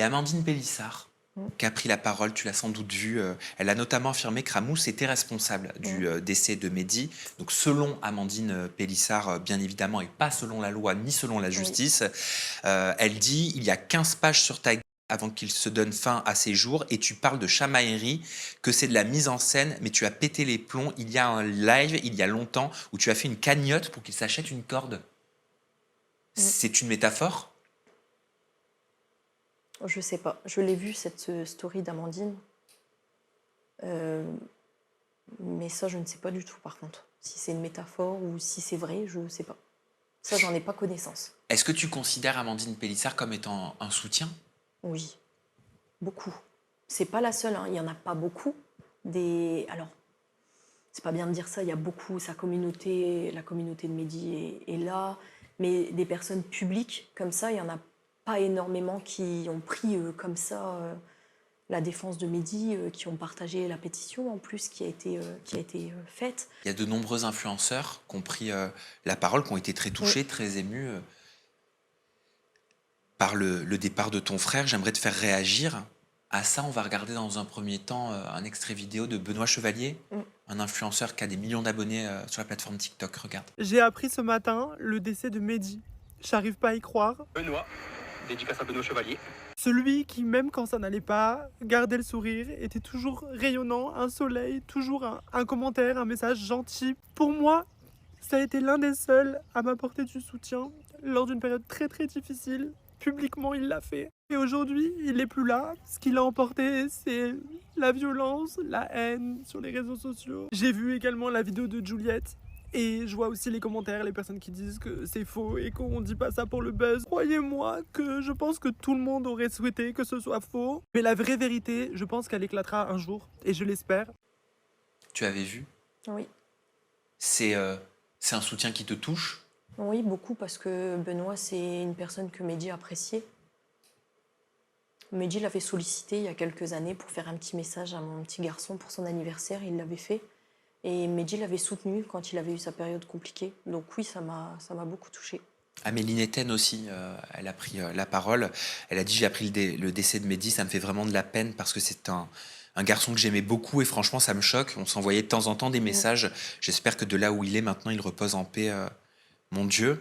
Et Amandine Pélissard, Mm. qui a pris la parole, tu l'as sans doute vu, elle a notamment affirmé que Ramous était responsable du décès de Mehdi. Donc selon Amandine Pélissard, bien évidemment, et pas selon la loi ni selon la Oui. justice, elle dit il y a 15 pages sur ta gueule avant qu'il se donne fin à ses jours, et tu parles de chamaillerie, que c'est de la mise en scène, mais tu as pété les plombs. Il y a un live, il y a longtemps, où tu as fait une cagnotte pour qu'il s'achète une corde. Mm. C'est une métaphore? Je sais pas. Je l'ai vu, cette story d'Amandine. Mais ça, je ne sais pas du tout, par contre. Si c'est une métaphore ou si c'est vrai, je ne sais pas. Ça, j'en ai pas connaissance. Est-ce que tu considères Amandine Pélissard comme étant un soutien? Oui, beaucoup. C'est pas la seule, hein. Il y en a pas beaucoup. Alors, c'est pas bien de dire ça, il y a beaucoup, sa communauté, la communauté de Mehdi est là, mais des personnes publiques comme ça, il y en a pas énormément qui ont pris comme ça la défense de Mehdi, qui ont partagé la pétition en plus qui a été faite. Il y a de nombreux influenceurs qui ont pris la parole, qui ont été très touchés, très émus par le départ de ton frère. J'aimerais te faire réagir à ça. On va regarder dans un premier temps un extrait vidéo de Benoît Chevalier, un influenceur qui a des millions d'abonnés sur la plateforme TikTok. Regarde. J'ai appris ce matin le décès de Mehdi. J'arrive pas à y croire. Benoît, dédicace à Benoît Chevalier. Celui qui, même quand ça n'allait pas, gardait le sourire, était toujours rayonnant, un soleil, toujours un commentaire, un message gentil. Pour moi, ça a été l'un des seuls à m'apporter du soutien lors d'une période très très difficile. Publiquement, il l'a fait. Et aujourd'hui, il n'est plus là. Ce qu'il a emporté, c'est la violence, la haine sur les réseaux sociaux. J'ai vu également la vidéo de Juliette. Et je vois aussi les commentaires, les personnes qui disent que c'est faux et qu'on dit pas ça pour le buzz. Croyez-moi que je pense que tout le monde aurait souhaité que ce soit faux. Mais la vraie vérité, je pense qu'elle éclatera un jour. Et je l'espère. Tu avais vu? Oui. C'est un soutien qui te touche? Oui, beaucoup, parce que Benoît, c'est une personne que Mehdi appréciait. Mehdi l'avait sollicité il y a quelques années pour faire un petit message à mon petit garçon pour son anniversaire, il l'avait fait. Et Mehdi l'avait soutenu quand il avait eu sa période compliquée. Donc oui, ça m'a beaucoup touchée. Amélie Netten aussi, elle a pris la parole. Elle a dit j'ai appris le décès de Mehdi, ça me fait vraiment de la peine parce que c'est un garçon que j'aimais beaucoup et franchement ça me choque. On s'envoyait de temps en temps des messages. J'espère que de là où il est maintenant, il repose en paix, mon Dieu.